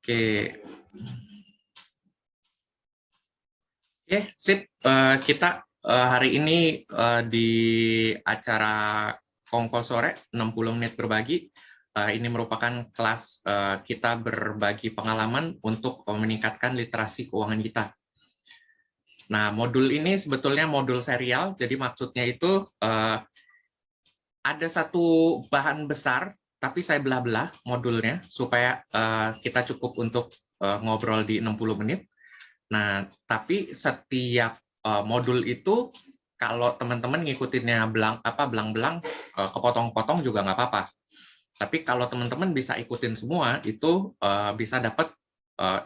Oke, sip. Kita hari ini di acara Kongko Sore 60 menit berbagi. Ini merupakan kelas kita berbagi pengalaman untuk meningkatkan literasi keuangan kita. Nah, modul ini sebetulnya modul serial, jadi maksudnya itu ada satu bahan besar, tapi saya belah-belah modulnya supaya kita cukup untuk ngobrol di 60 menit. Nah, tapi setiap modul itu kalau teman-teman ngikutinnya belang-belang, kepotong-potong juga nggak apa-apa. Tapi kalau teman-teman bisa ikutin semua, itu bisa dapat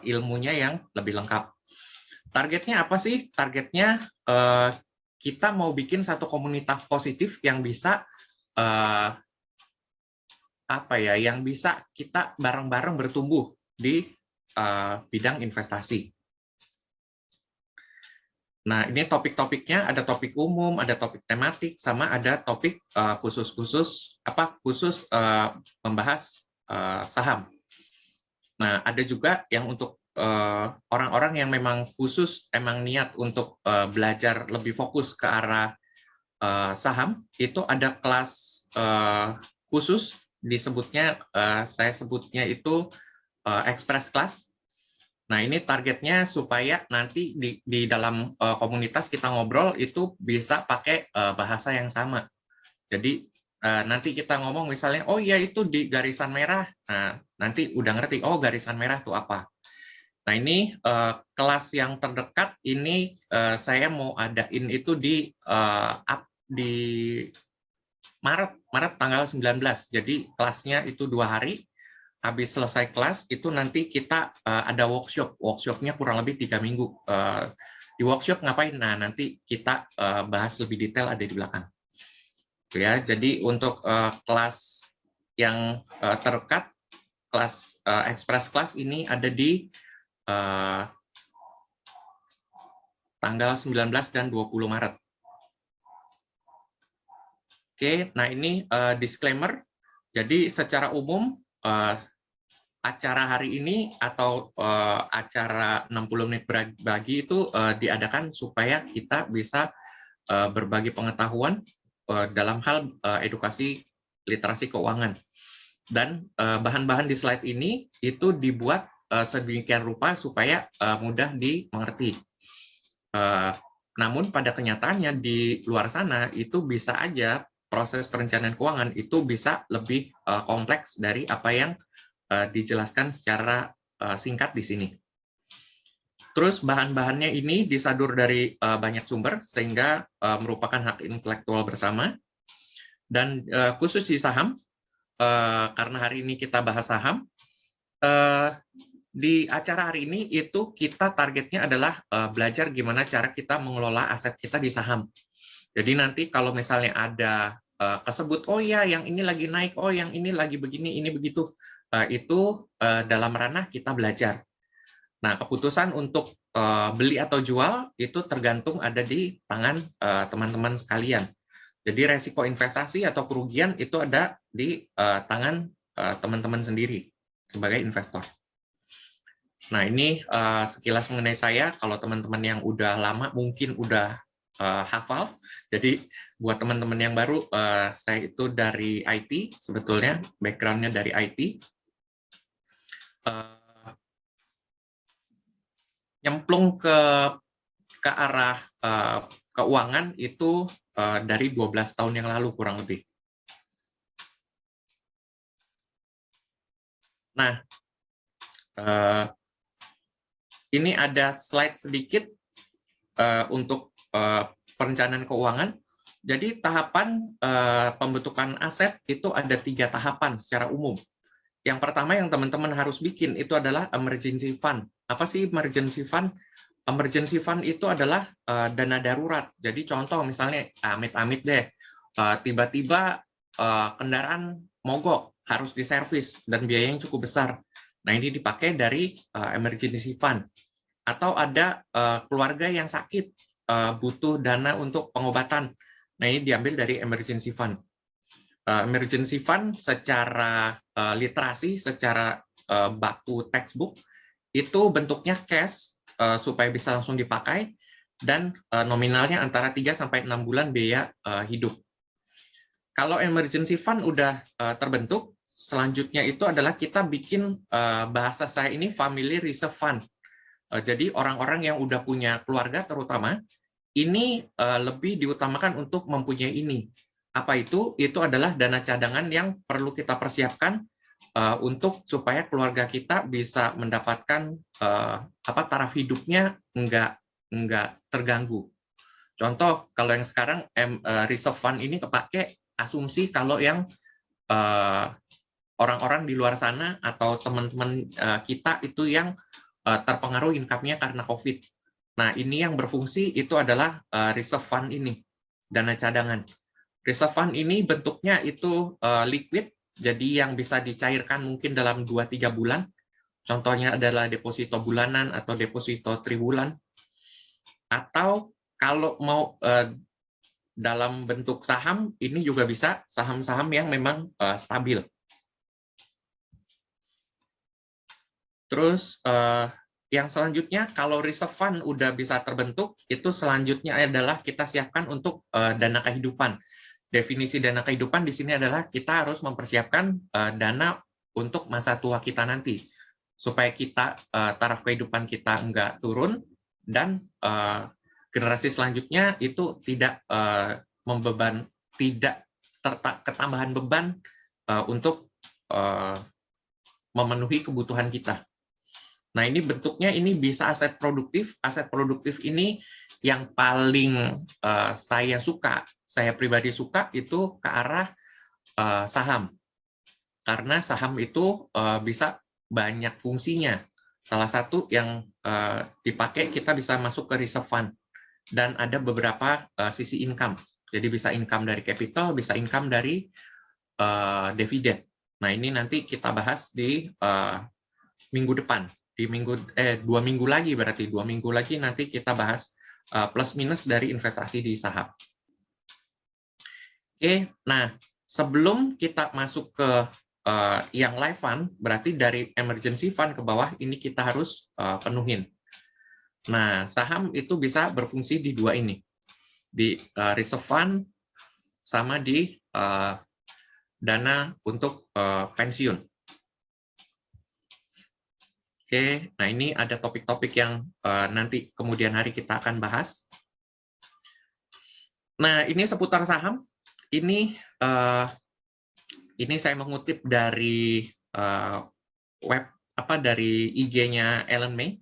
ilmunya yang lebih lengkap. Targetnya apa sih? Targetnya kita mau bikin satu komunitas positif yang bisa yang bisa kita bareng-bareng bertumbuh di bidang investasi. Nah, ini topik-topiknya ada topik umum, ada topik tematik, sama ada topik khusus membahas saham. Nah, ada juga yang untuk orang-orang yang memang khusus emang niat untuk belajar lebih fokus ke arah saham, itu ada kelas khusus saya sebutnya itu express class. Nah, ini targetnya supaya nanti di dalam komunitas kita ngobrol itu bisa pakai bahasa yang sama. Jadi nanti kita ngomong misalnya, oh iya itu di garisan merah. Nah, nanti udah ngerti, oh garisan merah itu apa. Nah, ini kelas yang terdekat ini saya mau adain itu di Maret tanggal 19. Jadi kelasnya itu 2 hari. Habis selesai kelas itu nanti kita ada workshopnya kurang lebih 3 minggu. Di workshop ngapain? Nah, nanti kita bahas lebih detail ada di belakang. Ya, jadi untuk kelas yang terdekat, kelas express class ini ada di tanggal 19 dan 20 Maret. Oke, nah ini disclaimer. Jadi secara umum acara hari ini atau acara 60 menit berbagi itu diadakan supaya kita bisa berbagi pengetahuan dalam hal edukasi literasi keuangan. Dan bahan-bahan di slide ini itu dibuat sedemikian rupa supaya mudah dimengerti. Namun pada kenyataannya di luar sana itu bisa aja proses perencanaan keuangan itu bisa lebih kompleks dari apa yang dijelaskan secara singkat di sini. Terus bahan-bahannya ini disadur dari banyak sumber sehingga merupakan hak intelektual bersama. Dan khusus di saham, karena hari ini kita bahas saham, di acara hari ini itu kita targetnya adalah belajar gimana cara kita mengelola aset kita di saham. Jadi nanti kalau misalnya ada kesebut, oh ya yang ini lagi naik, oh yang ini lagi begini, ini begitu, itu dalam ranah kita belajar. Nah, keputusan untuk beli atau jual itu tergantung ada di tangan teman-teman sekalian. Jadi resiko investasi atau kerugian itu ada di tangan teman-teman sendiri sebagai investor. Nah, ini sekilas mengenai saya. Kalau teman-teman yang udah lama mungkin udah hafal. Jadi buat teman-teman yang baru, saya itu dari IT, sebetulnya background-nya dari IT. Nyemplung ke arah keuangan itu dari 12 tahun yang lalu kurang lebih. Nah, ini ada slide sedikit untuk perencanaan keuangan. Jadi tahapan pembentukan aset itu ada 3 tahapan secara umum. Yang pertama yang teman-teman harus bikin itu adalah emergency fund. Apa sih emergency fund? Emergency fund itu adalah dana darurat. Jadi contoh misalnya amit-amit deh, tiba-tiba kendaraan mogok, harus diservis dan biayanya cukup besar. Nah, ini dipakai dari emergency fund. Atau ada keluarga yang sakit, butuh dana untuk pengobatan. Nah, ini diambil dari emergency fund. Emergency fund secara literasi, secara baku textbook, itu bentuknya cash supaya bisa langsung dipakai, dan nominalnya antara 3 sampai 6 bulan biaya hidup. Kalau emergency fund udah terbentuk, selanjutnya itu adalah kita bikin bahasa saya ini family reserve fund. Jadi orang-orang yang udah punya keluarga terutama, ini lebih diutamakan untuk mempunyai ini. Apa itu? Itu adalah dana cadangan yang perlu kita persiapkan untuk supaya keluarga kita bisa mendapatkan taraf hidupnya nggak terganggu. Contoh, kalau yang sekarang reserve fund ini kepake asumsi kalau yang orang-orang di luar sana atau teman-teman kita itu yang terpengaruh income-nya karena COVID. Nah, ini yang berfungsi itu adalah reserve fund ini, dana cadangan. Reserve fund ini bentuknya itu liquid, jadi yang bisa dicairkan mungkin dalam 2-3 bulan. Contohnya adalah deposito bulanan atau deposito tribulan. Atau kalau mau dalam bentuk saham, ini juga bisa saham-saham yang memang stabil. Terus yang selanjutnya, kalau reserve fund udah bisa terbentuk, itu selanjutnya adalah kita siapkan untuk dana kehidupan. Definisi dana kehidupan di sini adalah kita harus mempersiapkan dana untuk masa tua kita nanti, supaya kita taraf kehidupan kita nggak turun, dan generasi selanjutnya itu tidak ketambahan beban untuk memenuhi kebutuhan kita. Nah, ini bentuknya ini bisa aset produktif. Aset produktif ini yang paling saya pribadi suka itu ke arah saham. Karena saham itu bisa banyak fungsinya. Salah satu yang dipakai, kita bisa masuk ke reserve fund. Dan ada beberapa sisi income. Jadi bisa income dari capital, bisa income dari dividen. Nah, ini nanti kita bahas di minggu depan. Di 2 minggu lagi, berarti 2 minggu lagi nanti kita bahas plus minus dari investasi di saham. Oke, nah sebelum kita masuk ke yang live fund, berarti dari emergency fund ke bawah ini kita harus penuhin. Nah, saham itu bisa berfungsi di dua ini, di reserve fund sama di dana untuk pensiun. Oke, nah ini ada topik-topik yang nanti kemudian hari kita akan bahas. Nah, ini seputar saham. Ini saya mengutip dari dari IG-nya Ellen May.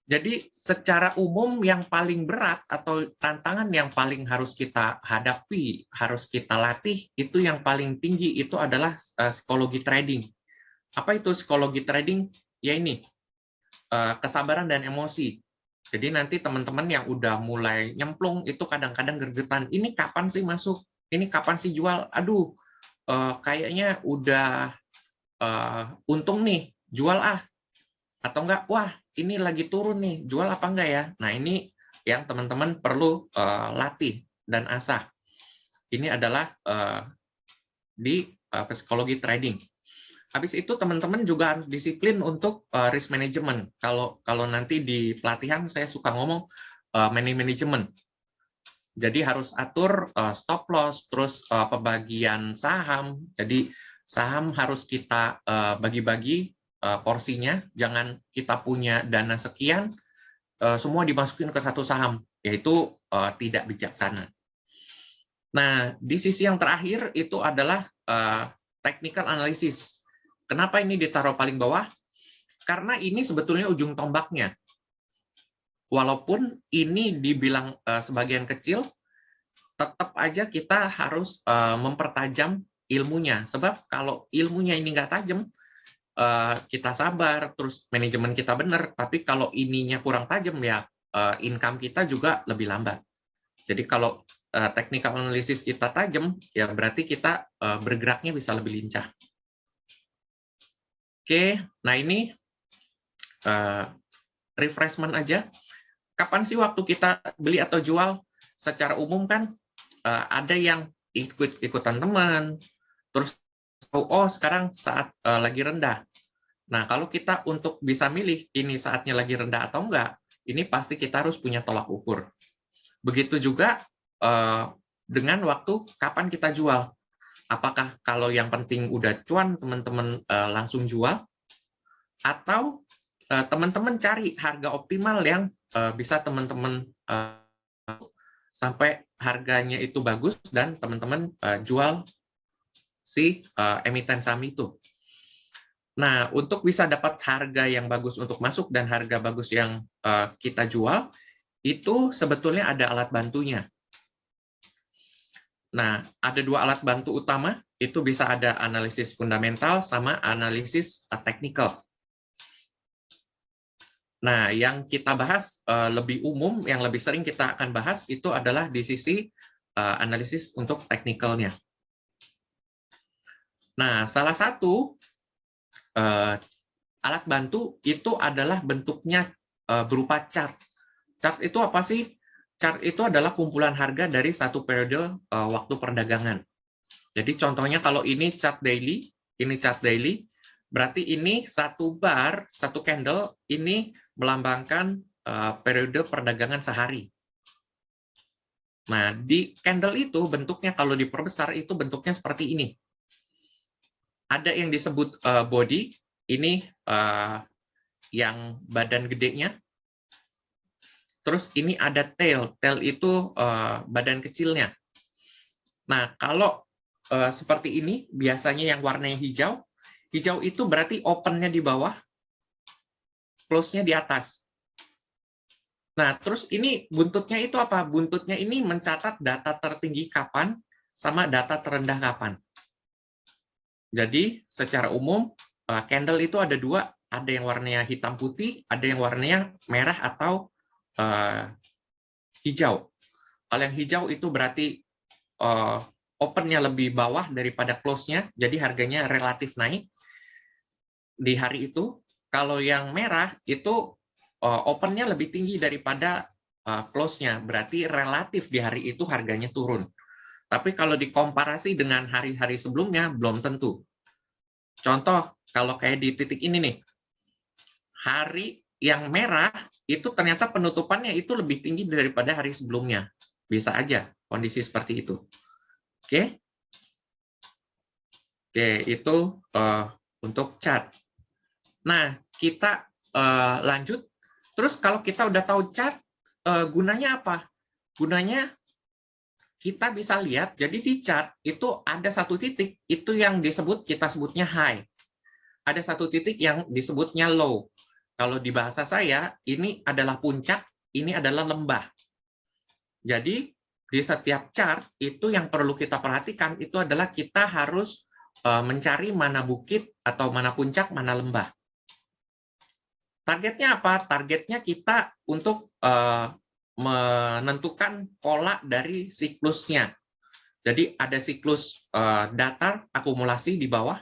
Jadi secara umum yang paling berat atau tantangan yang paling harus kita hadapi, harus kita latih, itu yang paling tinggi itu adalah psikologi trading. Apa itu psikologi trading? Ya ini, kesabaran dan emosi. Jadi nanti teman-teman yang udah mulai nyemplung itu kadang-kadang gergetan, ini kapan sih masuk? Ini kapan sih jual? Aduh, kayaknya udah untung nih, jual ah. Atau enggak, wah ini lagi turun nih, jual apa enggak ya? Nah, ini yang teman-teman perlu latih dan asah. Ini adalah di psikologi trading. Habis itu teman-teman juga harus disiplin untuk risk management. Kalau nanti di pelatihan saya suka ngomong money management. Jadi harus atur stop loss, terus pembagian saham. Jadi saham harus kita bagi-bagi porsinya. Jangan kita punya dana sekian, semua dimasukin ke satu saham, yaitu tidak bijaksana. Nah, di sisi yang terakhir itu adalah technical analysis. Kenapa ini ditaruh paling bawah? Karena ini sebetulnya ujung tombaknya. Walaupun ini dibilang sebagian kecil, tetap aja kita harus mempertajam ilmunya. Sebab kalau ilmunya ini nggak tajam, kita sabar, terus manajemen kita benar, tapi kalau ininya kurang tajam, ya income kita juga lebih lambat. Jadi kalau technical analysis kita tajam, ya berarti kita bergeraknya bisa lebih lincah. Oke, nah ini refreshment aja. Kapan sih waktu kita beli atau jual? Secara umum kan ada yang ikutan teman, terus oh sekarang saat lagi rendah. Nah, kalau kita untuk bisa milih ini saatnya lagi rendah atau enggak, ini pasti kita harus punya tolak ukur. Begitu juga dengan waktu kapan kita jual. Apakah kalau yang penting udah cuan, teman-teman langsung jual, atau teman-teman cari harga optimal yang bisa teman-teman sampai harganya itu bagus dan teman-teman jual si emiten saham itu. Nah, untuk bisa dapat harga yang bagus untuk masuk dan harga bagus yang kita jual, itu sebetulnya ada alat bantunya. Nah, ada dua alat bantu utama, itu bisa ada analisis fundamental sama analisis teknikal. Nah, yang kita bahas lebih umum, yang lebih sering kita akan bahas, itu adalah di sisi analisis untuk teknikalnya. Nah, salah satu alat bantu itu adalah bentuknya berupa chart. Chart itu apa sih? Chart itu adalah kumpulan harga dari satu periode waktu perdagangan. Jadi contohnya kalau ini chart daily, berarti ini satu bar, satu candle, ini melambangkan periode perdagangan sehari. Nah, di candle itu bentuknya kalau diperbesar itu bentuknya seperti ini. Ada yang disebut body, ini yang badan gedenya. Terus ini ada tail, itu badan kecilnya. Nah, kalau seperti ini, biasanya yang warnanya hijau, hijau itu berarti open-nya di bawah, close-nya di atas. Nah, terus ini buntutnya itu apa? Buntutnya ini mencatat data tertinggi kapan, sama data terendah kapan. Jadi, secara umum, candle itu ada dua, ada yang warnanya hitam putih, ada yang warnanya merah atau hijau. Kalau yang hijau itu berarti open-nya lebih bawah daripada close-nya, jadi harganya relatif naik di hari itu. Kalau yang merah itu open-nya lebih tinggi daripada close-nya, berarti relatif di hari itu harganya turun. Tapi kalau dikomparasi dengan hari-hari sebelumnya, belum tentu. Contoh, kalau kayak di titik ini nih, hari yang merah itu ternyata penutupannya itu lebih tinggi daripada hari sebelumnya. Bisa aja kondisi seperti itu. Oke, itu untuk chart. Nah, kita lanjut. Terus kalau kita udah tahu chart, gunanya apa? Gunanya kita bisa lihat, jadi di chart itu ada satu titik, itu yang kita sebutnya high. Ada satu titik yang disebutnya low. Kalau di bahasa saya, ini adalah puncak, ini adalah lembah. Jadi, di setiap chart, itu yang perlu kita perhatikan, itu adalah kita harus mencari mana bukit, atau mana puncak, mana lembah. Targetnya apa? Targetnya kita untuk menentukan pola dari siklusnya. Jadi ada siklus datar, akumulasi di bawah.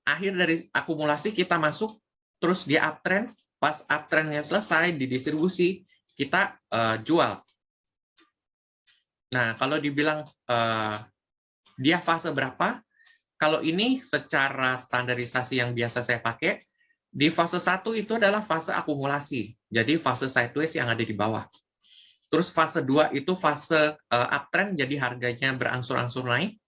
Akhir dari akumulasi kita masuk, terus dia uptrend. Pas uptrendnya selesai, didistribusi, kita jual. Nah, kalau dibilang dia fase berapa? Kalau ini secara standarisasi yang biasa saya pakai, di fase 1 itu adalah fase akumulasi. Jadi fase sideways yang ada di bawah. Terus fase 2 itu fase uptrend, jadi harganya berangsur-angsur naik.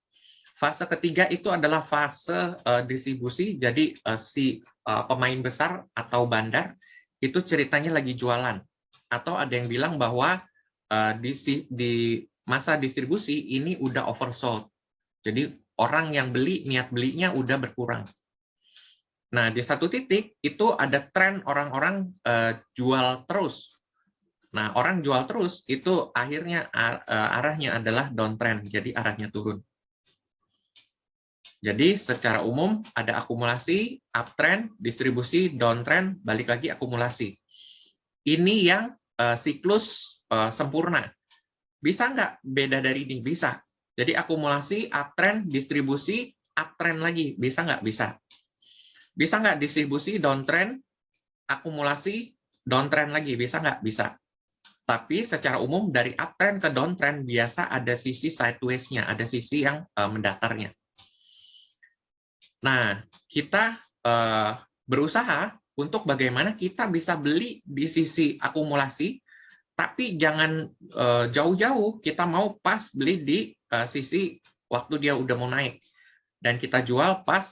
Fase ketiga itu adalah fase distribusi, jadi si pemain besar atau bandar itu ceritanya lagi jualan. Atau ada yang bilang bahwa di masa distribusi ini udah oversold. Jadi orang yang beli, niat belinya udah berkurang. Nah, di satu titik itu ada tren orang-orang jual terus. Nah, orang jual terus itu akhirnya arahnya adalah downtrend, jadi arahnya turun. Jadi secara umum ada akumulasi, uptrend, distribusi, downtrend, balik lagi akumulasi. Ini yang siklus sempurna. Bisa nggak beda dari ini? Bisa. Jadi akumulasi, uptrend, distribusi, uptrend lagi. Bisa nggak? Bisa. Bisa nggak distribusi, downtrend, akumulasi, downtrend lagi? Bisa nggak? Bisa. Tapi secara umum dari uptrend ke downtrend biasa ada sisi sideways-nya, ada sisi yang mendatarnya. Nah, kita berusaha untuk bagaimana kita bisa beli di sisi akumulasi, tapi jangan jauh-jauh, kita mau pas beli di sisi waktu dia udah mau naik. Dan kita jual pas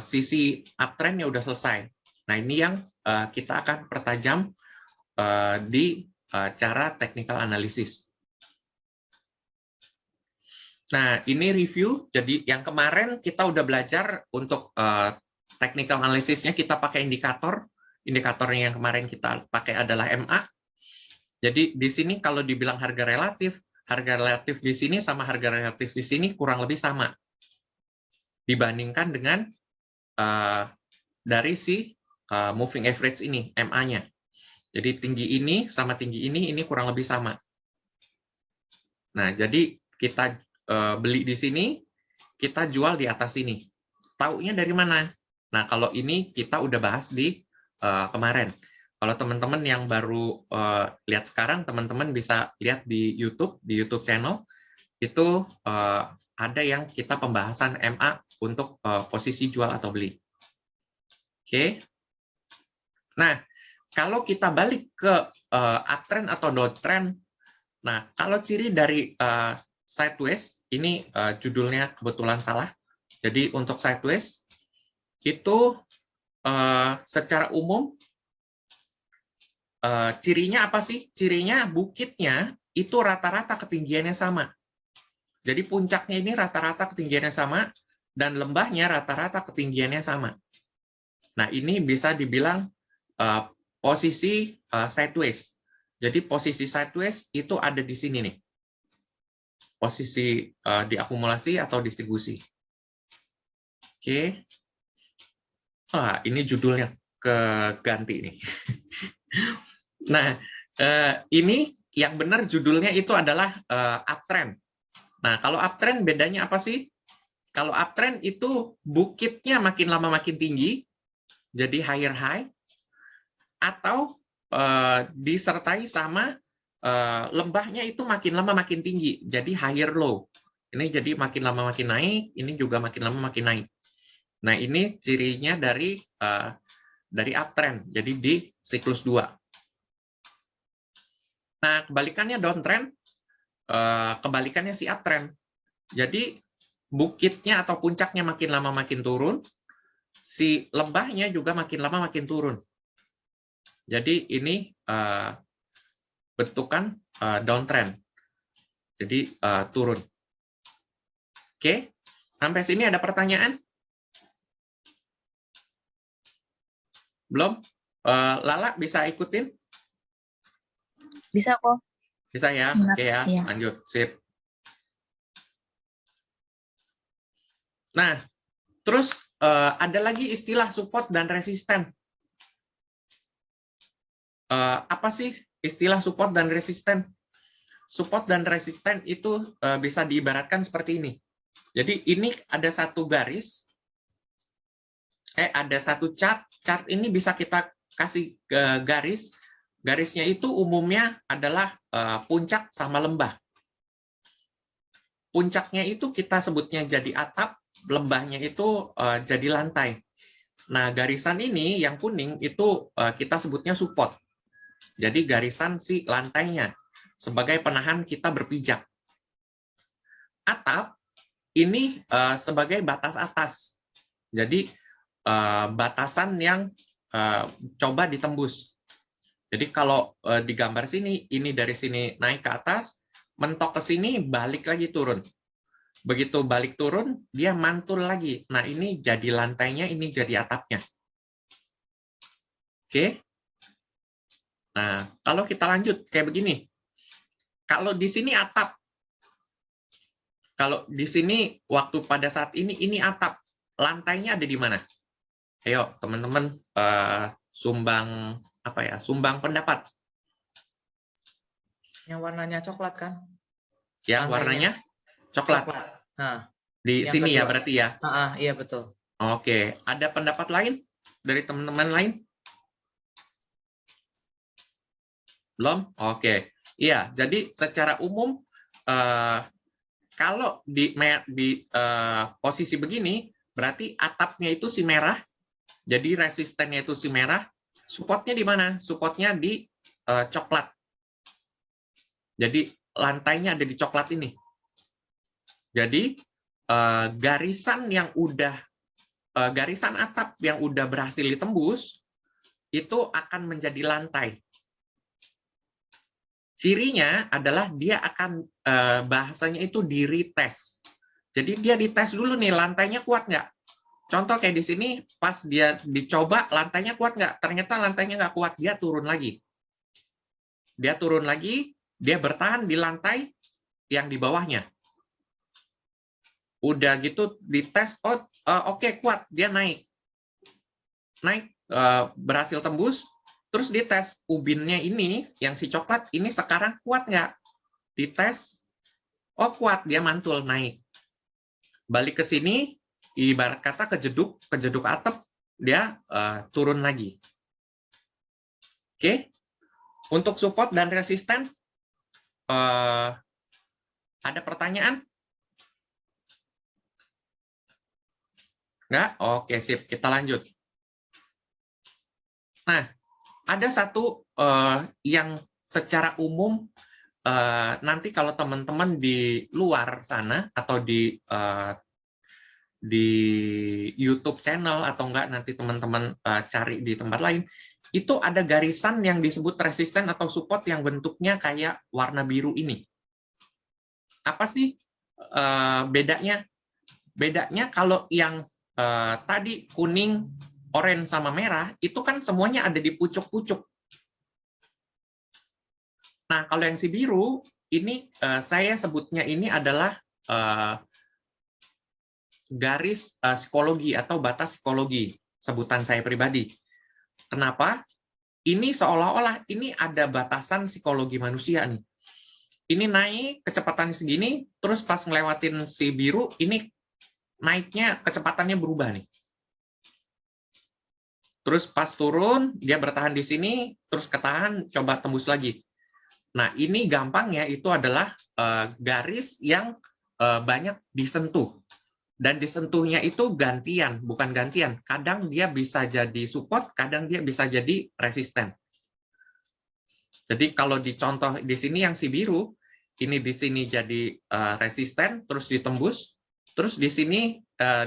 sisi uptrend-nya udah selesai. Nah, ini yang kita akan pertajam di cara technical analysis. Nah, ini review. Jadi yang kemarin kita udah belajar untuk technical analysis-nya kita pakai indikator. Indikatornya yang kemarin kita pakai adalah MA. Jadi di sini kalau dibilang harga relatif di sini sama harga relatif di sini kurang lebih sama. Dibandingkan dengan dari si moving average ini, MA-nya. Jadi tinggi ini sama tinggi ini kurang lebih sama. Nah, jadi kita beli di sini, kita jual di atas sini. Taunya dari mana? Nah, kalau ini kita udah bahas di kemarin. Kalau teman-teman yang baru lihat sekarang, teman-teman bisa lihat di YouTube channel, itu ada yang kita pembahasan MA untuk posisi jual atau beli. Oke. Nah, kalau kita balik ke uptrend atau downtrend, nah, kalau ciri dari sideways, ini judulnya kebetulan salah. Jadi untuk sideways, itu secara umum, cirinya apa sih? Cirinya bukitnya itu rata-rata ketinggiannya sama. Jadi puncaknya ini rata-rata ketinggiannya sama, dan lembahnya rata-rata ketinggiannya sama. Nah, ini bisa dibilang posisi sideways. Jadi posisi sideways itu ada di sini nih. Posisi diakumulasi atau distribusi. Oke. Wah, ini judulnya keganti nih. Nah, ini yang benar judulnya itu adalah uptrend. Nah, kalau uptrend bedanya apa sih? Kalau uptrend itu bukitnya makin lama makin tinggi, jadi higher high, atau disertai sama lembahnya itu makin lama makin tinggi, jadi higher low. Ini jadi makin lama makin naik, ini juga makin lama makin naik. Nah, ini cirinya dari uptrend, jadi di siklus 2. Nah, kebalikannya downtrend, kebalikannya si uptrend. Jadi bukitnya atau puncaknya makin lama makin turun, si lembahnya juga makin lama makin turun. Jadi ini bentukan downtrend. Jadi turun. Oke, sampai sini ada pertanyaan? Belum? Lala bisa ikutin? Bisa kok. Bisa ya? Oke ya, lanjut. Sip. Nah, terus ada lagi istilah support dan resisten. Apa sih istilah support dan resisten? Support dan resisten itu bisa diibaratkan seperti ini. Jadi ini ada satu garis, ada satu chart. Chart ini bisa kita kasih garis. Garisnya itu umumnya adalah puncak sama lembah. Puncaknya itu kita sebutnya jadi atap, lembahnya itu jadi lantai. Nah, garisan ini yang kuning itu kita sebutnya support. Jadi garisan si lantainya sebagai penahan kita berpijak. Atap ini sebagai batas atas. Jadi batasan yang coba ditembus. Jadi kalau di gambar sini, ini dari sini naik ke atas, mentok ke sini, balik lagi turun. Begitu balik turun, dia mantul lagi. Nah, ini jadi lantainya, ini jadi atapnya. Oke. Nah, kalau kita lanjut kayak begini. Kalau di sini atap. Kalau di sini waktu pada saat ini atap. Lantainya ada di mana? Ayo, teman-teman sumbang apa ya? Sumbang pendapat. Yang warnanya coklat kan? Yang warnanya coklat. Nah, di sini kedua. Ya berarti ya? Iya betul. Oke, ada pendapat lain dari teman-teman lain? Belum? Oke. Iya, jadi secara umum kalau di posisi begini, berarti atapnya itu si merah, Jadi resistennya itu si merah, supportnya di mana? Supportnya di coklat. Jadi lantainya ada di coklat ini. Jadi garisan yang udah garisan atap yang udah berhasil ditembus itu akan menjadi lantai. Cirinya adalah dia akan bahasanya itu di retest. Jadi dia dites dulu nih lantainya kuat nggak? Contoh kayak di sini pas dia dicoba lantainya kuat nggak? Ternyata lantainya nggak kuat, dia turun lagi. Dia turun lagi, dia bertahan di lantai yang di bawahnya. Udah gitu dites, oh oke, kuat, dia naik. Naik, berhasil tembus, terus dites ubinnya ini, yang si coklat ini sekarang kuat nggak? Dites, oh kuat, dia mantul, naik. Balik ke sini, ibarat kata kejeduk atap, dia turun lagi. Oke, untuk support dan resisten, ada pertanyaan? Nggak? Oke, sip. Kita lanjut. Nah, ada satu yang secara umum nanti kalau teman-teman di luar sana atau di YouTube channel atau enggak nanti teman-teman cari di tempat lain, itu ada garisan yang disebut resisten atau support yang bentuknya kayak warna biru ini. Apa sih bedanya? Bedanya kalau yang tadi kuning, oranye sama merah, itu kan semuanya ada di pucuk-pucuk. Nah, kalau yang si biru, ini saya sebutnya ini adalah garis psikologi atau batas psikologi, sebutan saya pribadi. Kenapa? Ini seolah-olah ini ada batasan psikologi manusia nih. Ini naik kecepatannya segini, terus pas ngelewatin si biru, ini naiknya kecepatannya berubah nih. Terus pas turun, dia bertahan di sini, terus ketahan, coba tembus lagi. Nah, ini gampangnya itu adalah garis yang banyak disentuh. Dan disentuhnya itu gantian, bukan gantian. Kadang dia bisa jadi support, kadang dia bisa jadi resisten. Jadi kalau dicontoh di sini yang si biru, ini di sini jadi resisten, terus ditembus, terus di sini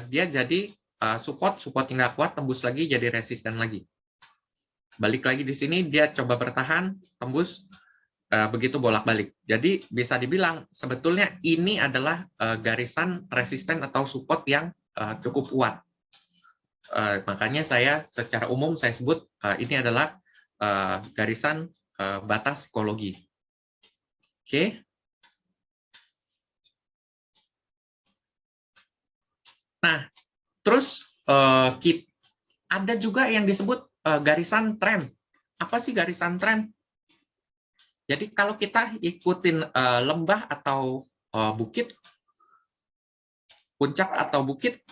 dia jadi support yang nggak kuat, tembus lagi jadi resisten lagi. Balik lagi di sini, dia coba bertahan, tembus, begitu bolak-balik. Jadi bisa dibilang sebetulnya ini adalah garisan resisten atau support yang cukup kuat. Makanya saya secara umum saya sebut ini adalah garisan batas psikologi. Oke. Nah, terus ada juga yang disebut garisan tren. Apa sih garisan tren? Jadi kalau kita ikutin lembah atau bukit, puncak atau bukit,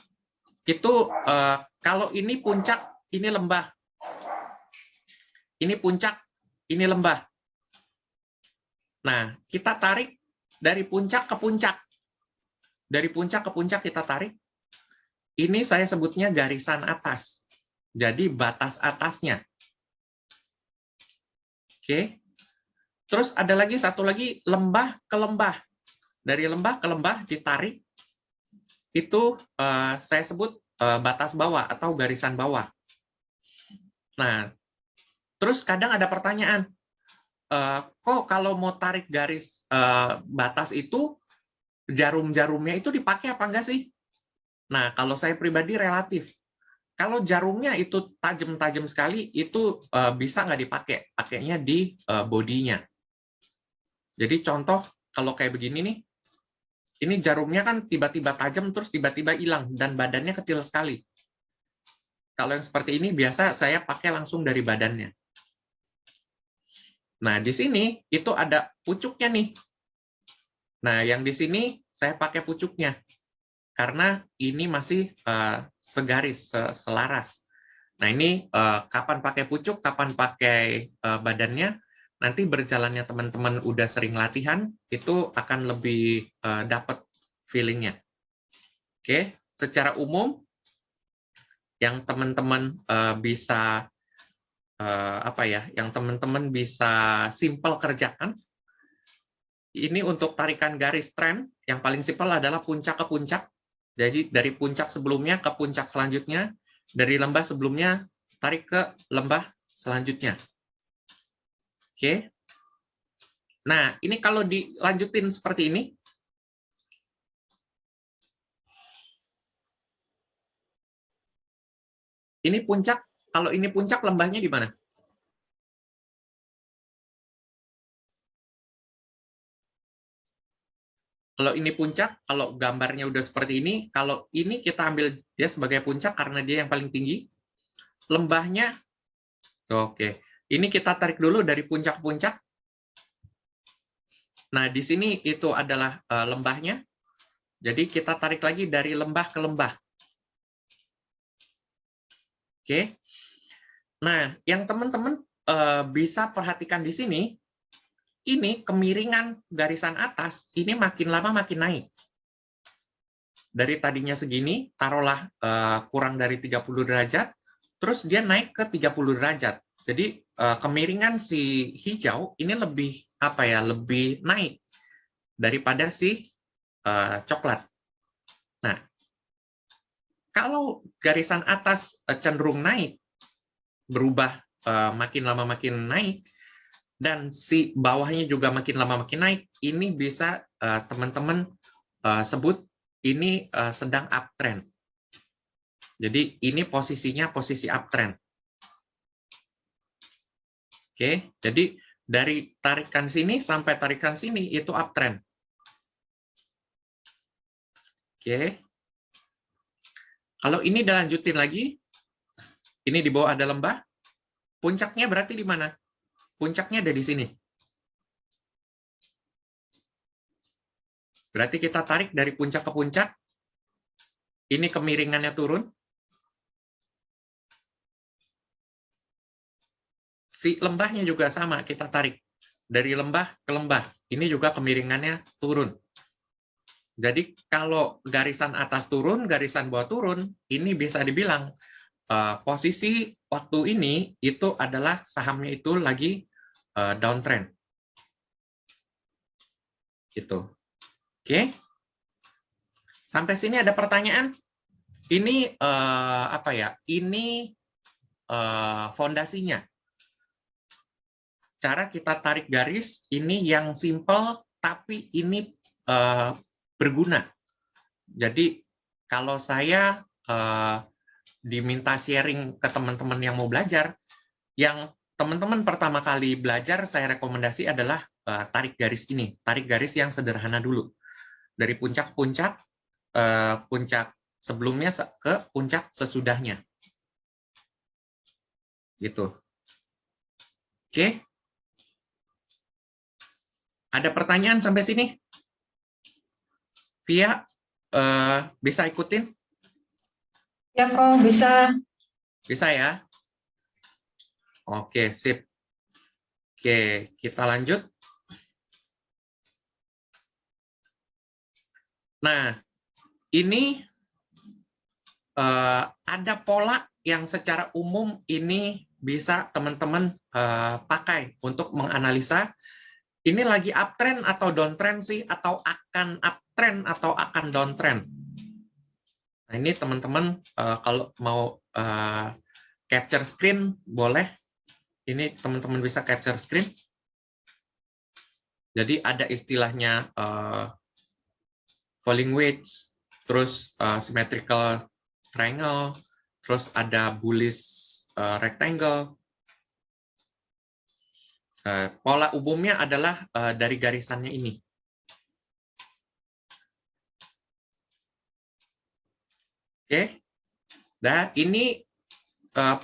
itu kalau ini puncak, ini lembah. Ini puncak, ini lembah. Nah, kita tarik dari puncak ke puncak. Dari puncak ke puncak kita tarik. Ini saya sebutnya garisan atas. Jadi batas atasnya. Oke. Terus ada lagi satu lagi, lembah ke lembah. Dari lembah ke lembah ditarik. Itu saya sebut batas bawah atau garisan bawah. Nah, terus kadang ada pertanyaan, kok kalau mau tarik garis batas itu, jarum-jarumnya itu dipakai apa enggak sih? Nah, kalau saya pribadi relatif. Kalau jarumnya itu tajam-tajam sekali, itu bisa nggak dipakai. Pakainya di bodinya. Jadi contoh, kalau kayak begini nih, ini jarumnya kan tiba-tiba tajam, terus tiba-tiba hilang, dan badannya kecil sekali. Kalau yang seperti ini, biasa saya pakai langsung dari badannya. Nah, di sini itu ada pucuknya nih. Nah, yang di sini saya pakai pucuknya. Karena ini masih segaris, selaras. Nah, ini kapan pakai pucuk, kapan pakai badannya, nanti berjalannya teman-teman udah sering latihan, itu akan lebih dapat feeling-nya. Oke, secara umum, yang teman-teman bisa apa ya, yang teman-teman bisa simple kerjakan. Ini untuk tarikan garis tren, yang paling simpel adalah puncak ke puncak. Jadi dari puncak sebelumnya ke puncak selanjutnya, dari lembah sebelumnya tarik ke lembah selanjutnya. Oke. Nah, ini kalau dilanjutin seperti ini, ini puncak, kalau ini puncak, lembahnya di mana? Kalau ini puncak, kalau gambarnya udah seperti ini, kalau ini kita ambil dia sebagai puncak karena dia yang paling tinggi, lembahnya, oke. Ini kita tarik dulu dari puncak ke puncak. Nah, di sini itu adalah lembahnya. Jadi kita tarik lagi dari lembah ke lembah. Oke. Nah, yang teman-teman bisa perhatikan di sini, ini kemiringan garisan atas, ini makin lama makin naik. Dari tadinya segini, taruhlah kurang dari 30 derajat, terus dia naik ke 30 derajat. Jadi kemiringan si hijau ini lebih apa ya, lebih naik daripada si coklat. Nah, kalau garisan atas cenderung naik, berubah makin lama makin naik, dan si bawahnya juga makin lama makin naik, ini bisa teman-teman sebut ini sedang uptrend. Jadi ini posisinya posisi uptrend. Oke, jadi dari tarikan sini sampai tarikan sini itu uptrend. Oke. Kalau ini dilanjutin lagi, ini di bawah ada lembah, puncaknya berarti di mana? Puncaknya ada di sini. Berarti kita tarik dari puncak ke puncak, ini kemiringannya turun. Si lembahnya juga sama, kita tarik dari lembah ke lembah. Ini juga kemiringannya turun. Jadi kalau garisan atas turun, garisan bawah turun, ini bisa dibilang posisi waktu ini itu adalah sahamnya itu lagi downtrend. Gitu. Oke. Sampai sini ada pertanyaan? Ini apa ya? Ini fondasinya. Cara kita tarik garis ini yang simple tapi ini berguna. Jadi kalau saya diminta sharing ke teman-teman yang mau belajar, yang teman-teman pertama kali belajar saya rekomendasi adalah tarik garis ini, tarik garis yang sederhana dulu. Dari puncak ke puncak, puncak sebelumnya ke puncak sesudahnya. Gitu. Oke. Ada pertanyaan sampai sini? Via, bisa ikutin? Ya, kok bisa. Bisa ya? Oke, sip. Oke, kita lanjut. Nah, ini ada pola yang secara umum ini bisa teman-teman pakai untuk menganalisa ini lagi uptrend atau downtrend sih, atau akan uptrend atau akan downtrend. Nah, ini teman-teman kalau mau capture screen boleh. Ini teman-teman bisa capture screen. Jadi ada istilahnya falling wedge, terus symmetrical triangle, terus ada bullish rectangle. Pola umumnya adalah dari garisannya ini. Oke. Nah, ini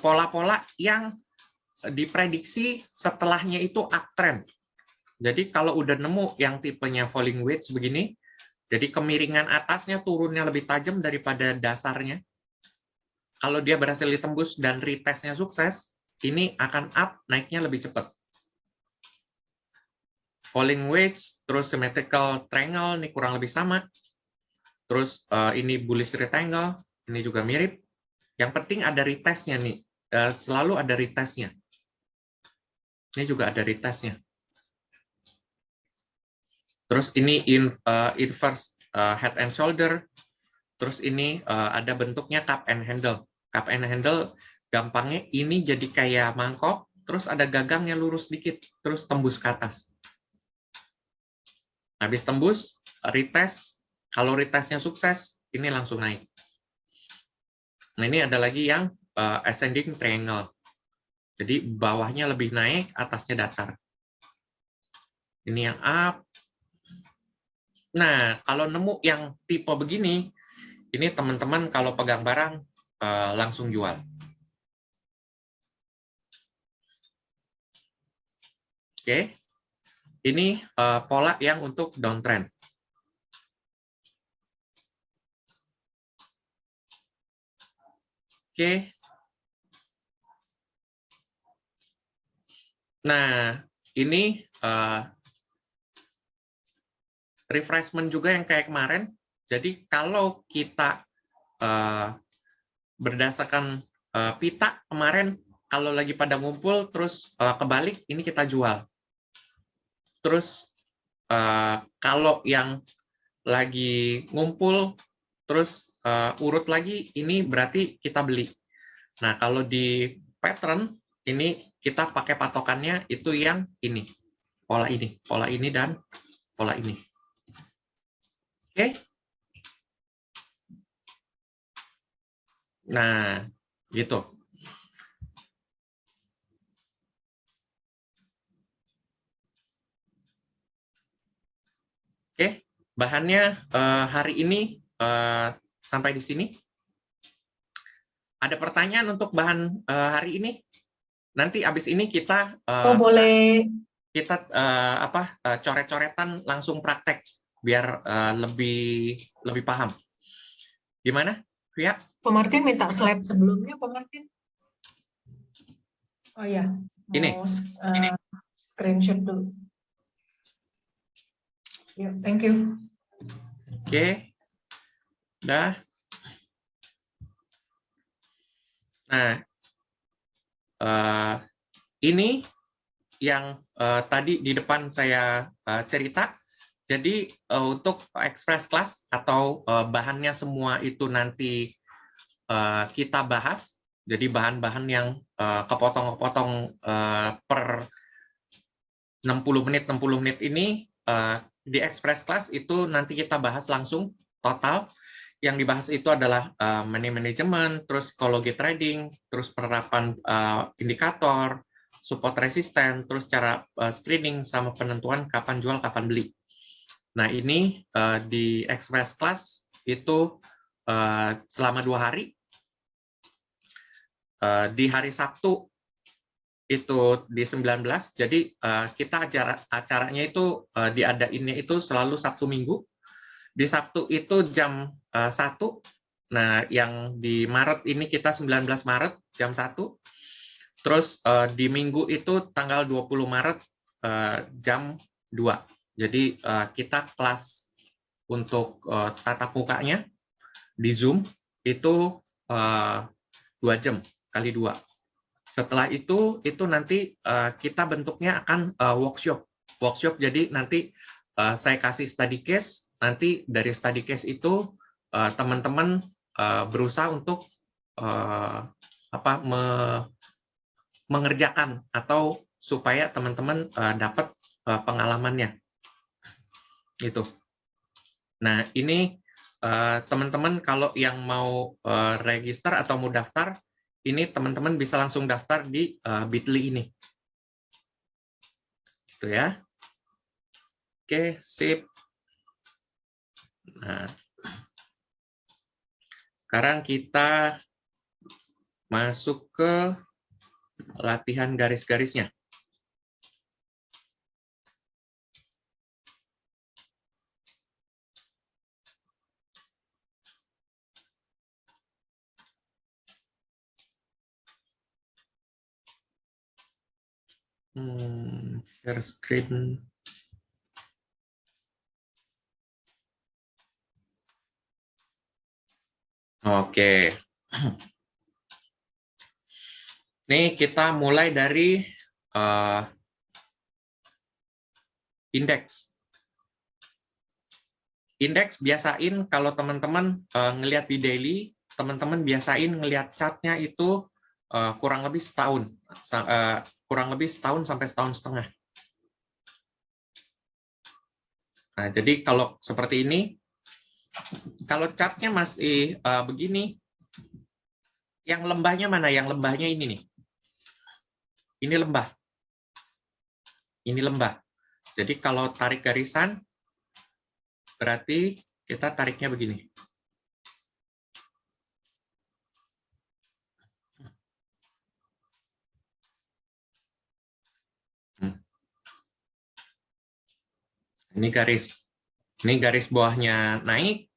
pola-pola yang diprediksi setelahnya itu uptrend. Jadi kalau udah nemu yang tipenya falling wedge begini, jadi kemiringan atasnya turunnya lebih tajam daripada dasarnya. Kalau dia berhasil ditembus dan retestnya sukses, ini akan up, naiknya lebih cepat. Falling wedge, terus symmetrical triangle, ini kurang lebih sama. Terus ini bullish rectangle, ini juga mirip. Yang penting ada retestnya nih. Selalu ada retestnya. Ini juga ada retestnya. Terus ini inverse head and shoulder. Terus ini ada bentuknya cup and handle. Cup and handle gampangnya ini jadi kayak mangkok, terus ada gagangnya lurus dikit, terus tembus ke atas. Habis tembus, retest. Kalau retestnya sukses, ini langsung naik. Nah, ini ada lagi yang ascending triangle. Jadi bawahnya lebih naik, atasnya datar. Ini yang up. Nah, kalau nemu yang tipe begini, ini teman-teman kalau pegang barang langsung jual. Oke, ini pola yang untuk downtrend. Oke. Nah, ini refreshment juga yang kayak kemarin. Jadi kalau kita berdasarkan pita kemarin, kalau lagi pada ngumpul, terus kebalik, ini kita jual. Terus kalau yang lagi ngumpul, terus urut lagi, ini berarti kita beli. Nah, kalau di pattern, ini kita pakai patokannya itu yang ini. Pola ini, dan pola ini. Oke. Nah, gitu. Oke, bahannya hari ini sampai di sini. Ada pertanyaan untuk bahan hari ini? Nanti abis ini kita boleh. Kita coret-coretan langsung praktek biar lebih paham. Gimana, Via? Pak Martin minta slide sebelumnya, Pak Martin. Oh ya, Ini. Screenshot dulu. Ya, thank you. Oke. Dah. Nah, ini yang tadi di depan saya cerita. Jadi untuk express class atau bahannya semua itu nanti kita bahas. Jadi bahan-bahan yang kepotong-kepotong per 60 menit ini di express class itu nanti kita bahas langsung total. Yang dibahas itu adalah money management, terus psikologi trading, terus penerapan indikator, support resisten, terus cara screening sama penentuan kapan jual, kapan beli. Nah, ini di express class itu selama 2 hari. Di hari Sabtu itu di 19, jadi kita acaranya itu diadainnya itu selalu Sabtu Minggu. Di Sabtu itu jam 1. Nah, yang di Maret ini kita 19 Maret jam 1. Terus di Minggu itu tanggal 20 Maret jam 2. Jadi kita kelas untuk tatap mukanya di Zoom itu 2 jam kali 2. Setelah itu nanti kita bentuknya akan workshop. Jadi nanti saya kasih study case, nanti dari study case itu teman-teman berusaha untuk mengerjakan atau supaya teman-teman dapat pengalamannya. Gitu. Nah, ini teman-teman kalau yang mau register atau mau daftar, ini teman-teman bisa langsung daftar di Bitly ini. Gitu ya. Oke, sip. Nah, sekarang kita masuk ke latihan garis-garisnya. Share screen. Oke. Nih kita mulai dari indeks. Indeks biasain kalau teman-teman ngelihat di daily, teman-teman biasain ngelihat chartnya itu kurang lebih setahun, sampai setahun setengah. Nah, jadi kalau seperti ini, kalau chartnya masih begini, yang lembahnya mana? Yang lembahnya ini nih. Ini lembah. Ini lembah. Jadi kalau tarik garisan, berarti kita tariknya begini. Ini garis bawahnya naik.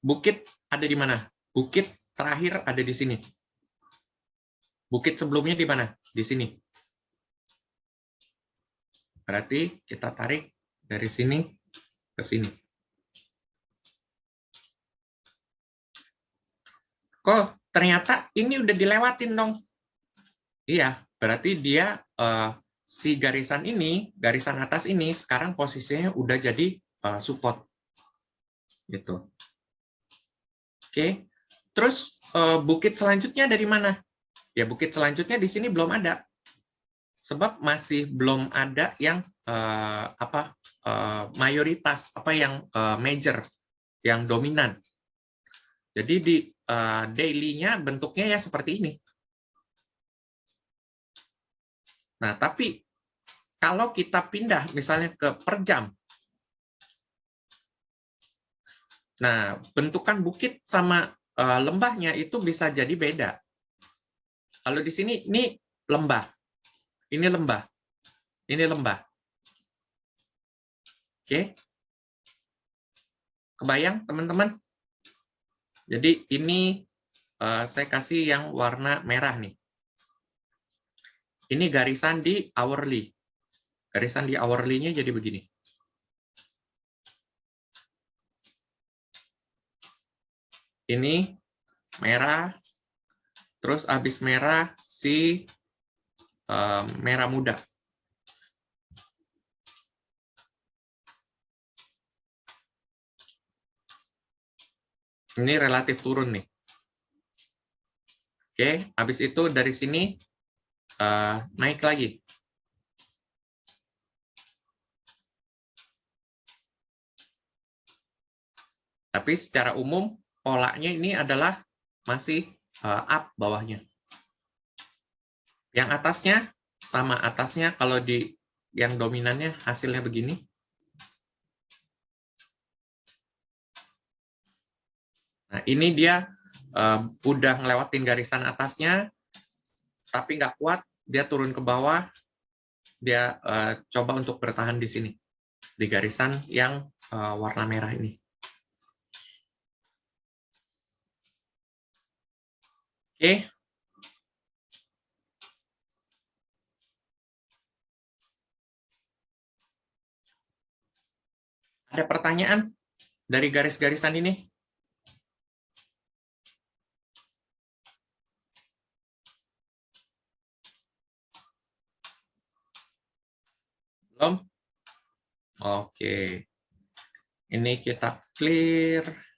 Bukit ada di mana? Bukit terakhir ada di sini. Bukit sebelumnya di mana? Di sini. Berarti kita tarik dari sini ke sini. Kok ternyata ini udah dilewatin dong? Iya, berarti dia si garisan ini, garisan atas ini sekarang posisinya udah jadi support. Gitu. Oke. Terus bukit selanjutnya dari mana? Ya bukit selanjutnya di sini belum ada. Sebab masih belum ada yang mayoritas, yang major, yang dominan. Jadi di daily-nya bentuknya ya seperti ini. Nah, tapi kalau kita pindah misalnya ke per jam, nah bentukan bukit sama lembahnya itu bisa jadi beda. Kalau di sini ini lembah, ini lembah, ini lembah. Oke, kebayang teman-teman? Jadi ini saya kasih yang warna merah nih. Ini garisan di hourly. Garisan di hourly-nya jadi begini. Ini merah, terus habis merah si merah muda. Ini relatif turun nih. Oke, habis itu dari sini naik lagi. Tapi secara umum polanya ini adalah masih up bawahnya. Yang atasnya sama atasnya kalau di yang dominannya hasilnya begini. Nah, ini dia udah ngelewatin garisan atasnya, tapi nggak kuat, dia turun ke bawah, dia coba untuk bertahan di sini, di garisan yang warna merah ini. Oke. Ada pertanyaan dari garis-garisan ini? Belum? Oke. Ini kita clear.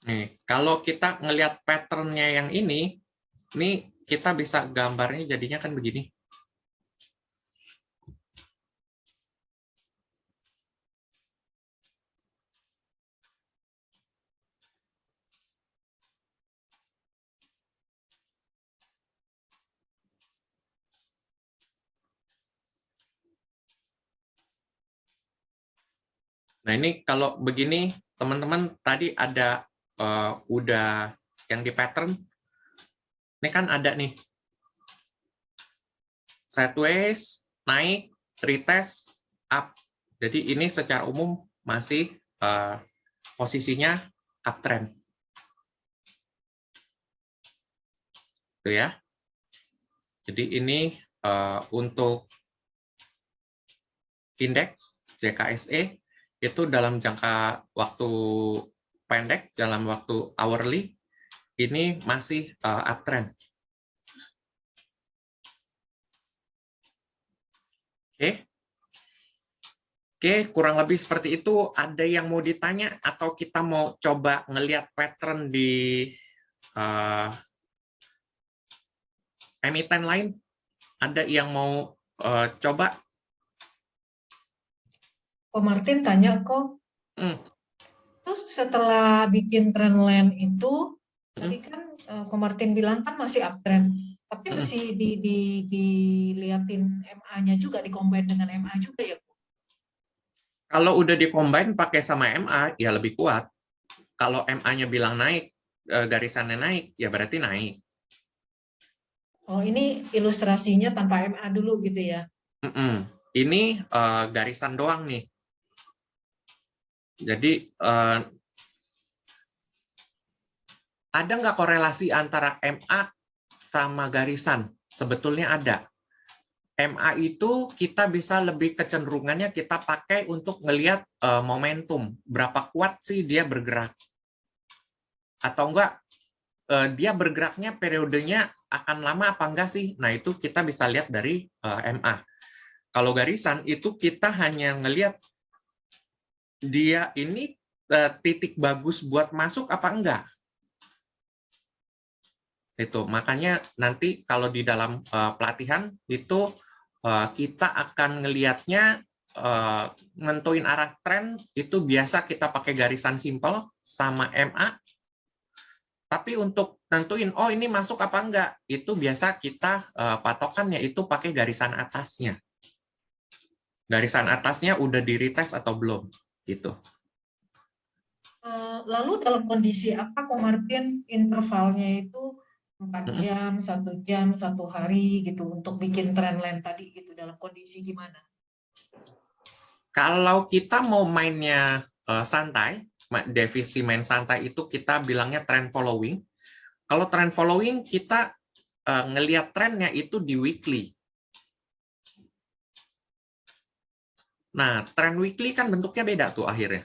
Nih, kalau kita ngelihat pattern-nya yang ini kita bisa gambarnya jadinya kan begini. Nah, ini kalau begini, teman-teman tadi ada udah yang di pattern. Ini kan ada nih. Sideways, naik, retest, up. Jadi ini secara umum masih posisinya uptrend. Tuh ya. Jadi ini untuk indeks JKSE itu dalam jangka waktu pendek, dalam waktu hourly, ini masih uptrend. Oke. Oke, kurang lebih seperti itu. Ada yang mau ditanya atau kita mau coba ngelihat pattern di emiten lain? Ada yang mau coba? Ko Martin tanya kok, terus setelah bikin trendline itu, tadi kan Ko Martin bilang kan masih uptrend, tapi masih diliatin MA-nya juga, dikombin dengan MA juga ya? Kalau udah dikombin pakai sama MA, ya lebih kuat. Kalau MA-nya bilang naik, garisannya naik, ya berarti naik. Oh, ini ilustrasinya tanpa MA dulu gitu ya? Ini garisan doang nih. Jadi ada nggak korelasi antara MA sama garisan? Sebetulnya ada. MA itu kita bisa lebih kecenderungannya kita pakai untuk ngelihat momentum. Berapa kuat sih dia bergerak. Atau enggak, dia bergeraknya periodenya akan lama apa enggak sih? Nah, itu kita bisa lihat dari MA. Kalau garisan, itu kita hanya ngelihat dia ini titik bagus buat masuk apa enggak. Itu makanya nanti kalau di dalam pelatihan itu kita akan ngelihatnya nentuin arah tren itu biasa kita pakai garisan simpel sama MA. Tapi untuk nentuin oh ini masuk apa enggak itu biasa kita patokannya itu pakai garisan atasnya. Garisan atasnya udah di retest atau belum gitu. Lalu dalam kondisi apa Ko Martin intervalnya itu 4 jam, 1 jam, 1 hari gitu untuk bikin trendline tadi gitu, dalam kondisi gimana? Kalau kita mau mainnya santai, definisi main santai itu kita bilangnya trend following. Kalau trend following kita ngelihat trennya itu di weekly. Nah, trend weekly kan bentuknya beda tuh akhirnya.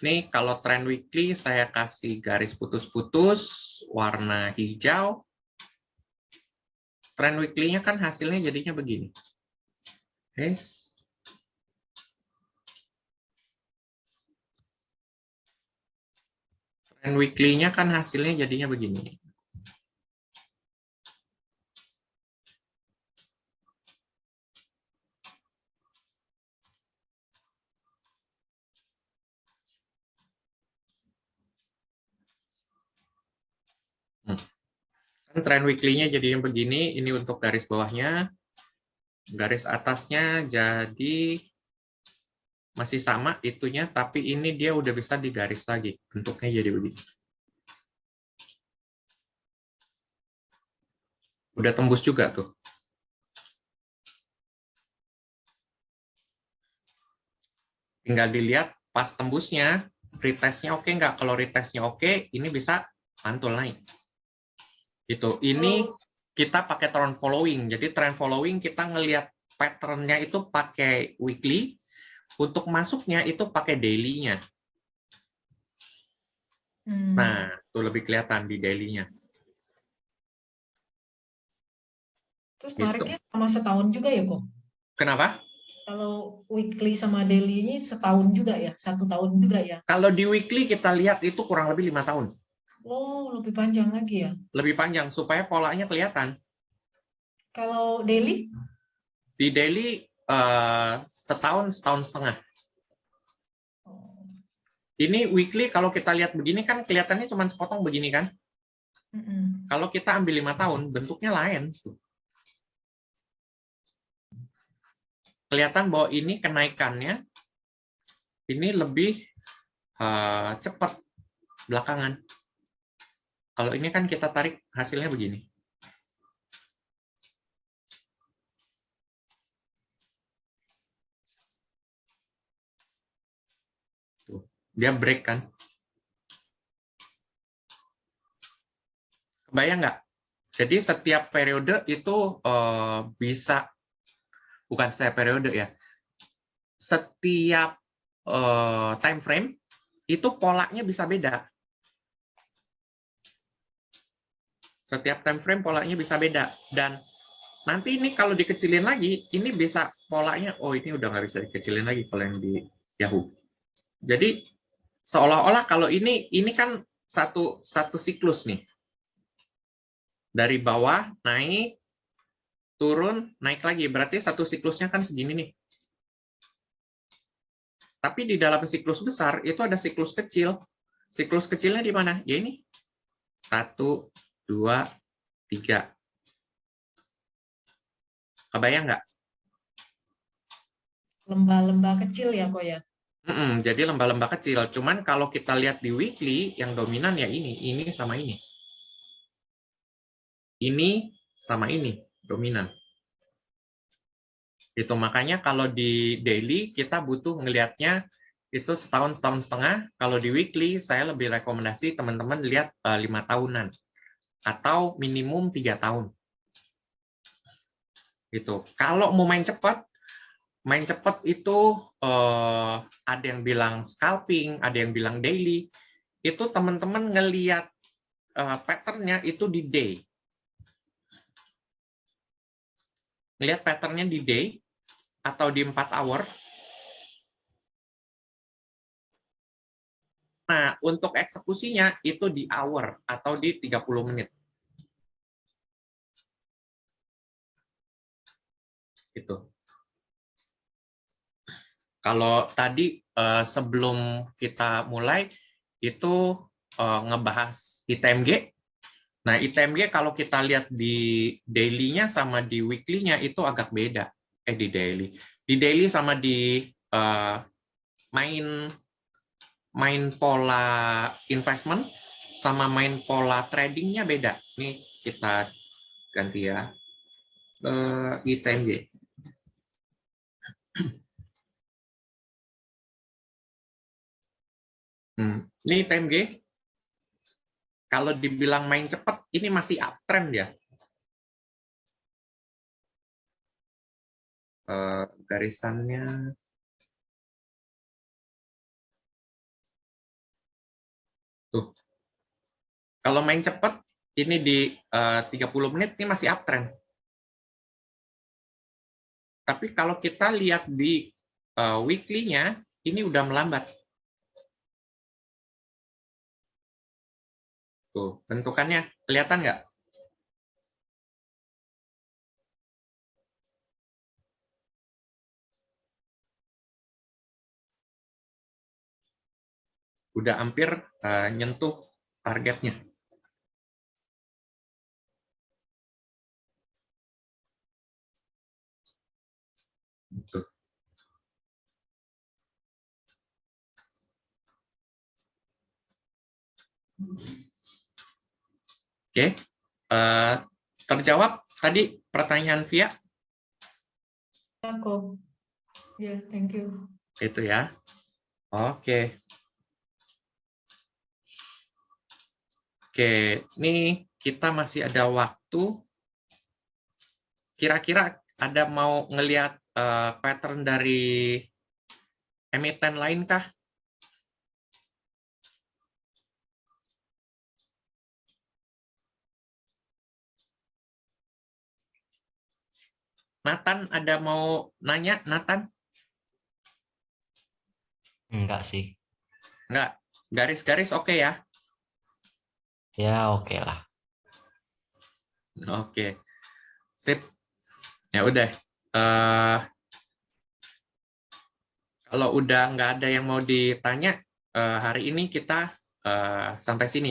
Nih, kalau trend weekly saya kasih garis putus-putus warna hijau. Trend weekly-nya kan hasilnya jadinya begini. Yes. Trend weekly-nya kan hasilnya jadinya begini. Trend weekly-nya jadinya begini. Ini untuk garis bawahnya. Garis atasnya jadi masih sama itunya, tapi ini dia udah bisa digaris lagi. Bentuknya jadi begini. Udah tembus juga tuh. Tinggal dilihat pas tembusnya, retestnya oke nggak? Kalau retestnya oke, ini bisa mantul naik. Gitu. Ini kita pakai trend following. Jadi trend following kita ngelihat pattern-nya itu pakai weekly, untuk masuknya itu pakai daily-nya. Nah, itu lebih kelihatan di daily-nya. Terus nariknya sama setahun juga ya kok? Kenapa? Kalau weekly sama daily ini setahun juga ya? 1 tahun juga ya? Kalau di weekly kita lihat itu kurang lebih 5 tahun. Oh, lebih panjang lagi ya? Lebih panjang, supaya polanya kelihatan. Kalau daily? Di daily setahun, setahun setengah. Ini weekly kalau kita lihat begini kan kelihatannya cuma sepotong begini kan. Kalau kita ambil 5 tahun, bentuknya lain. Kelihatan bahwa ini kenaikannya ini lebih cepat belakangan. Kalau ini kan kita tarik hasilnya begini. Tuh, dia break kan. Kebayang nggak? Jadi setiap periode itu bisa, bukan setiap periode ya, setiap time frame itu polanya bisa beda. Setiap time frame polanya bisa beda. Dan nanti ini kalau dikecilin lagi, ini bisa polanya, oh ini udah nggak bisa dikecilin lagi kalau yang di Yahoo. Jadi seolah-olah kalau ini kan satu siklus nih. Dari bawah naik, turun, naik lagi. Berarti satu siklusnya kan segini nih. Tapi di dalam siklus besar itu ada siklus kecil. Siklus kecilnya di mana? Ya ini. 1, 2, 3. Kebayang nggak? Lembah-lembah kecil ya kok ya. Jadi lembah-lembah kecil. Cuman kalau kita lihat di weekly, yang dominan ya ini sama ini. Ini sama ini, dominan. Itu makanya kalau di daily kita butuh ngelihatnya itu setahun setengah. Kalau di weekly saya lebih rekomendasi teman-teman lihat 5 tahunan atau minimum 3 tahun. Itu. Kalau mau main cepat itu ada yang bilang scalping, ada yang bilang daily. Itu teman-teman ngelihat pattern-nya itu di day. Ngelihat pattern-nya di day atau di 4 hour. Nah, untuk eksekusinya itu di hour atau di 30 menit. Itu. Kalau tadi sebelum kita mulai itu ngebahas ITMG. Nah, ITMG kalau kita lihat di daily-nya sama di weekly-nya itu agak beda. Di daily. Di daily sama di main pola investment sama main pola trading-nya beda. Nih kita ganti ya. ITMG. Ini ITMG. Kalau dibilang main cepat, ini masih uptrend ya. Garisannya. Tuh. Kalau main cepat, ini di 30 menit, ini masih uptrend. Tapi kalau kita lihat di weekly-nya, ini udah melambat. Tuh, bentukannya kelihatan nggak? Udah hampir nyentuh targetnya. Tuh. Oke, terjawab tadi pertanyaan Via? Aku. Ya, thank you. Itu ya. Oke. Oke, ini kita masih ada waktu. Kira-kira ada mau ngelihat pattern dari emiten lain kah? Nathan, ada mau nanya, Nathan? Enggak sih. Enggak. Garis-garis oke ya? Ya oke lah. Oke. Sip. Ya udah. Kalau udah nggak ada yang mau ditanya, hari ini kita sampai sini.